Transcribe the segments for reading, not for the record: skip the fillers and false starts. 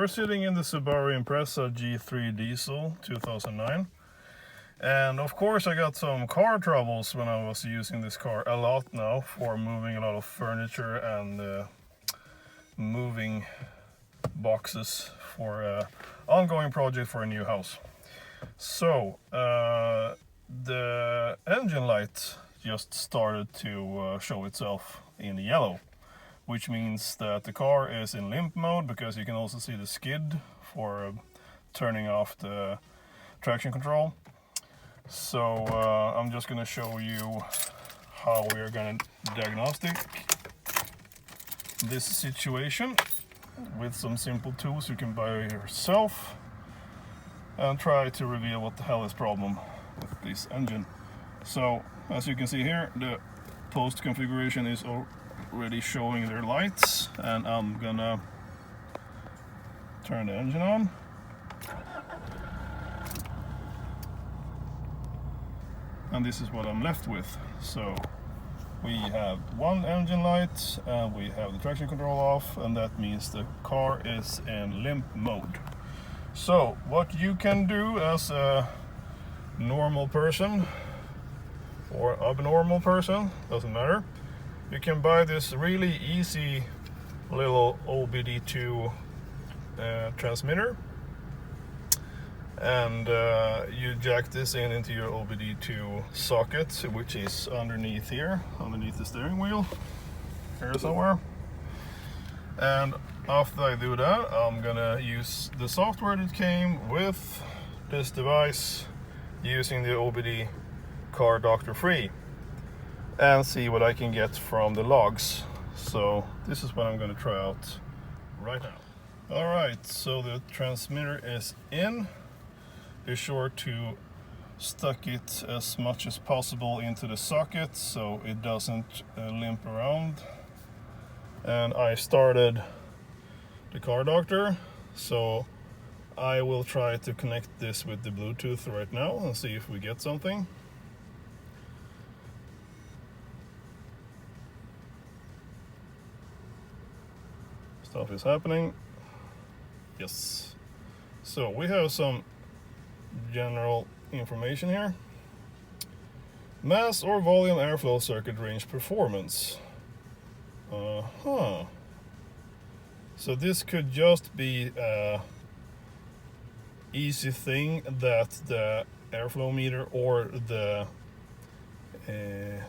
we're sitting in the Subaru Impreza G3 Diesel 2009. And of course I got some car troubles when I was using this car a lot now for moving a lot of furniture and moving boxes for an ongoing project for a new house. So the engine light just started to show itself in yellow, which means that the car is in limp mode, because you can also see the skid for turning off the traction control. So I'm just going to show you how we are going to diagnostic this situation with some simple tools you can buy yourself, and try to reveal what the hell is problem with this engine. So as you can see here, the post configuration is already showing their lights, and I'm gonna turn the engine on. And this is what I'm left with. So we have one engine light and we have the traction control off, and that means the car is in limp mode. So what you can do as a normal person or abnormal person, doesn't matter, you can buy this really easy little OBDII transmitter, and you jack this into your OBDII socket, which is underneath here, underneath the steering wheel here somewhere. And after I do that, I'm gonna use the software that came with this device using the OBDII Car Doctor Free, and see what I can get from the logs. So this is what I'm gonna try out right now. Alright, so the transmitter is in. Be sure to stuck it as much as possible into the socket so it doesn't limp around. And I started the Car Doctor, so I will try to connect this with the Bluetooth right now and see if we get something. Stuff is happening. Yes. So we have some general information here. Mass or volume airflow circuit range performance. So this could just be a easy thing that the airflow meter or the air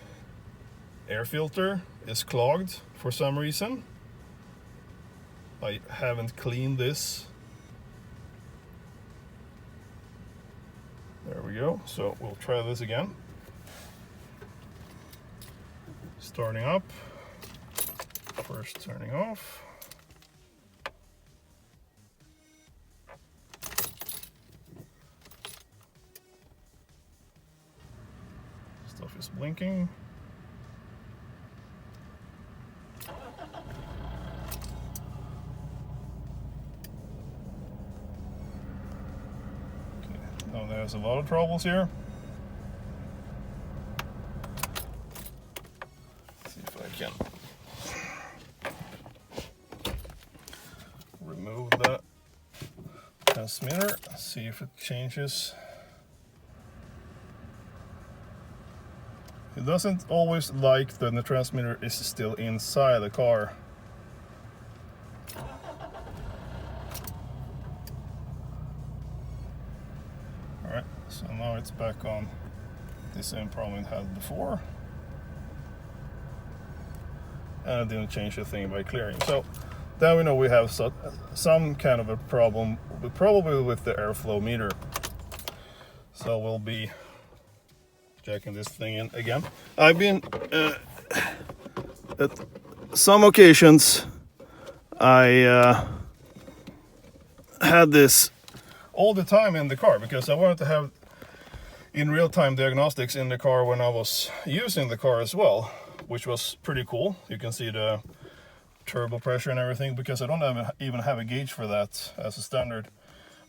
filter is clogged for some reason. I haven't cleaned this. There we go. So we'll try this again. Starting up. First turning off. Stuff is blinking. Now there's a lot of troubles here. Let's see if I can remove the transmitter, see if it changes. It doesn't always like that the transmitter is still inside the car. Alright, so now it's back on the same problem it had before. And it didn't change a thing by clearing. So now we know we have some kind of a problem, probably with the airflow meter. So we'll be jacking this thing in again. I've been at some occasions I had this all the time in the car, because I wanted to have in real-time diagnostics in the car when I was using the car as well, which was pretty cool. You can see the turbo pressure and everything, because I don't even have a gauge for that as a standard.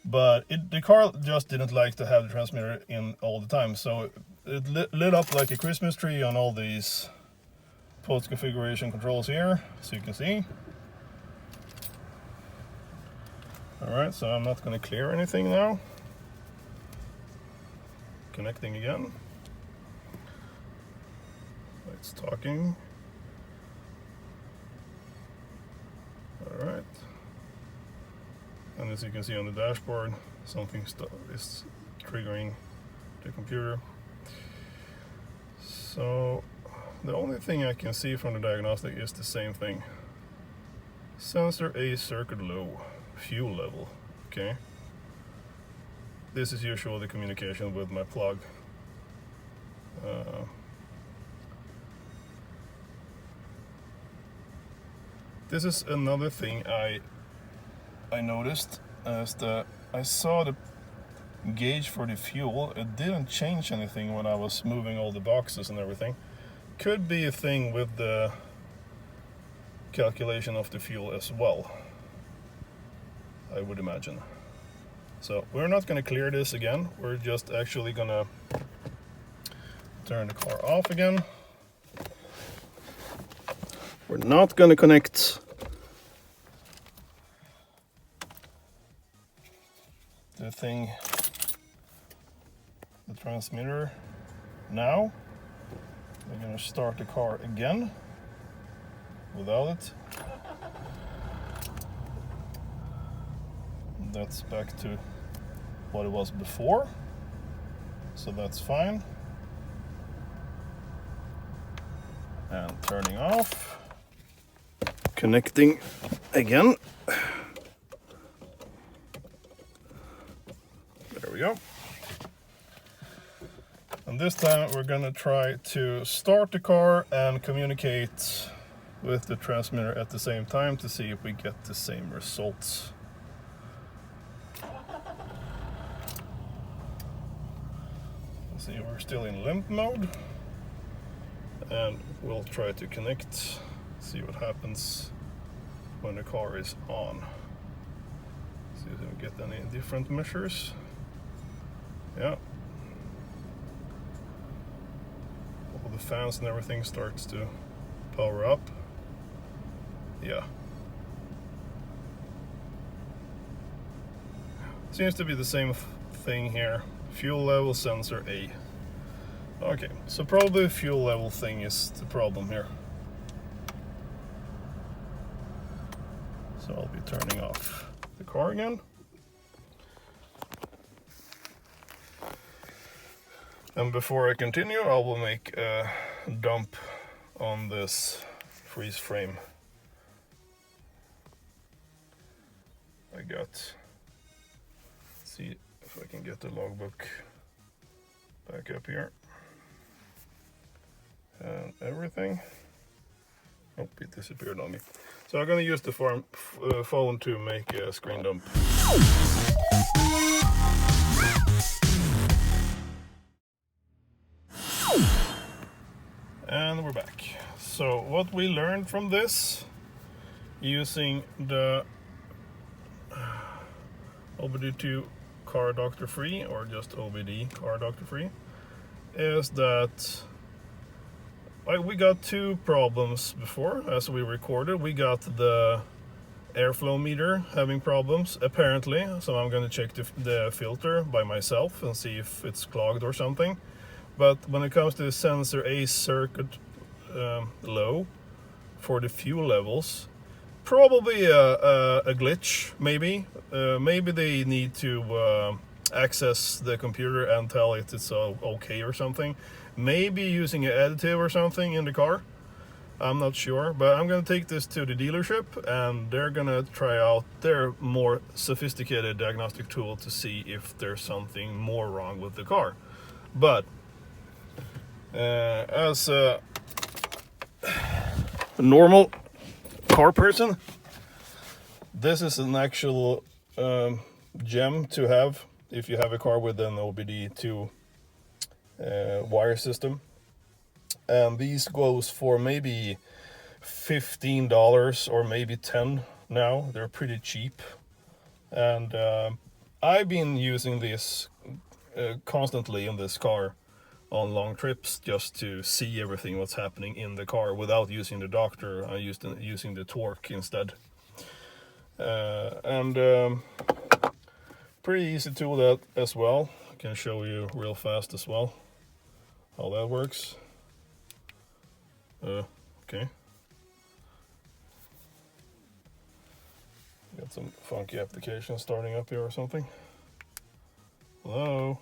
But the car just didn't like to have the transmitter in all the time, so it lit up like a Christmas tree on all these post configuration controls here, so you can see. Alright, so I'm not going to clear anything now. Connecting again. It's talking. Alright. And as you can see on the dashboard, something is triggering the computer. So the only thing I can see from the diagnostic is the same thing. Sensor A circuit low, fuel level. Okay. This is usually the communication with my plug. This is another thing I noticed, is that I saw the gauge for the fuel. It didn't change anything when I was moving all the boxes and everything. Could be a thing with the calculation of the fuel as well, I would imagine. So we're not going to clear this again. We're just actually going to turn the car off again. We're not going to connect the thing, the transmitter now. We're going to start the car again without it. That's back to what it was before, so that's fine. And turning off, connecting again. There we go. And this time we're gonna try to start the car and communicate with the transmitter at the same time to see if we get the same results. Let's see, we're still in limp mode, and we'll try to connect, see what happens when the car is on. See if we get any different measures. Yeah. All the fans and everything starts to power up. Yeah. Seems to be the same thing here. Fuel level sensor A. Okay, so probably the fuel level thing is the problem here. So I'll be turning off the car again. And before I continue, I will make a dump on this freeze frame I got. Let's see if I can get the logbook back up here. And everything. Oh, it disappeared on me. So I'm gonna use the phone to make a screen dump. And we're back. So what we learned from this, using the OBDII Car Doctor Free, or just OBD Car Doctor Free, is that we got two problems before as we recorded. We got the airflow meter having problems, apparently, so I'm going to check the filter by myself and see if it's clogged or something. But when it comes to the sensor A circuit low for the fuel levels, probably a glitch, maybe. Maybe they need to access the computer and tell it it's okay or something. Maybe using an additive or something in the car. I'm not sure, but I'm going to take this to the dealership and they're going to try out their more sophisticated diagnostic tool to see if there's something more wrong with the car. But as a normal car person, this is an actual gem to have if you have a car with an OBDII wire system. And these goes for maybe $15 or maybe $10 now. They're pretty cheap, and I've been using this constantly in this car on long trips, just to see everything what's happening in the car without using the doctor. I using the torque instead. Pretty easy tool that as well. I can show you real fast as well how that works. Okay. Got some funky application starting up here or something. Hello.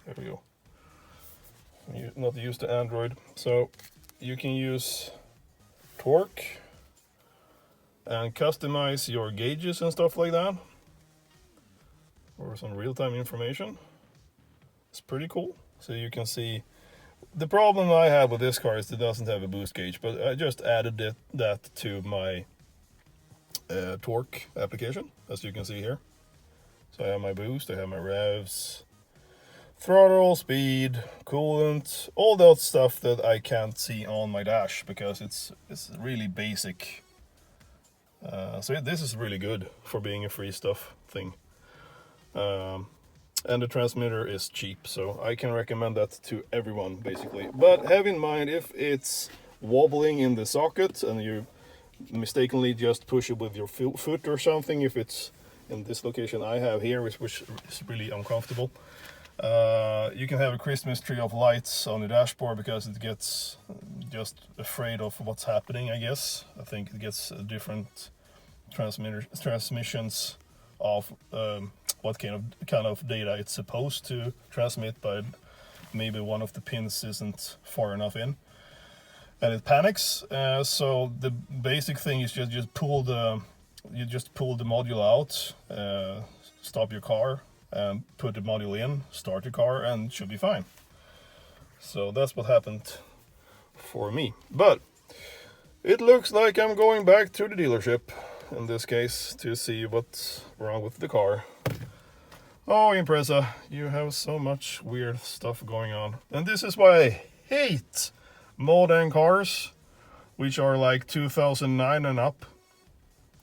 There we go. I'm not used to Android. So you can use torque and customize your gauges and stuff like that, or some real-time information. It's pretty cool. So you can see, the problem I have with this car is it doesn't have a boost gauge, but I just added that to my torque application, as you can see here. So I have my boost, I have my revs, throttle, speed, coolant, all that stuff that I can't see on my dash because it's really basic. So this is really good for being a free stuff thing. And the transmitter is cheap, so I can recommend that to everyone basically. But have in mind, if it's wobbling in the socket and you mistakenly just push it with your foot or something, if it's in this location I have here, which is really uncomfortable, you can have a Christmas tree of lights on the dashboard because it gets just afraid of what's happening, I guess. I think it gets different transmissions of what kind of data it's supposed to transmit, but maybe one of the pins isn't far enough in, and it panics. So the basic thing is just pull the module out, stop your car, and put the module in, start your car, and it should be fine. So that's what happened for me. But it looks like I'm going back to the dealership in this case to see what's wrong with the car. Oh, IMPREZA, you have so much weird stuff going on. And this is why I hate modern cars, which are like 2009 and up.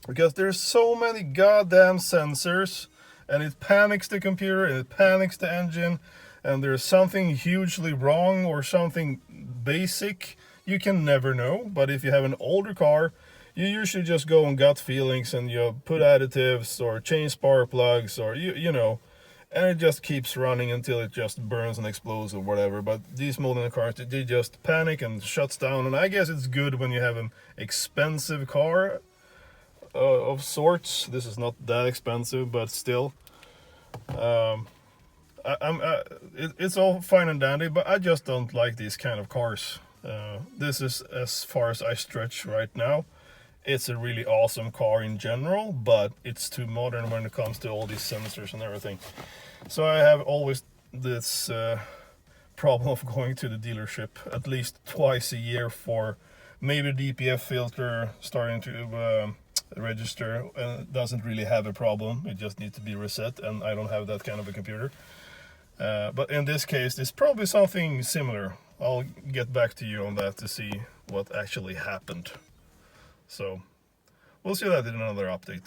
Because there's so many goddamn sensors, and it panics the computer, and it panics the engine, and there's something hugely wrong or something basic. You can never know, but if you have an older car, you usually just go on gut feelings and you put additives or change spark plugs or you know, and it just keeps running until it just burns and explodes or whatever. But these modern cars, they just panic and shuts down, and I guess it's good when you have an expensive car of sorts. This is not that expensive, but still, it's all fine and dandy, but I just don't like these kind of cars. This is as far as I stretch right now. It's a really awesome car in general, but it's too modern when it comes to all these sensors and everything. So I have always this problem of going to the dealership at least twice a year for maybe DPF filter starting to register, and it doesn't really have a problem. It just needs to be reset, and I don't have that kind of a computer. But in this case, it's probably something similar. I'll get back to you on that to see what actually happened. So we'll see that in another update.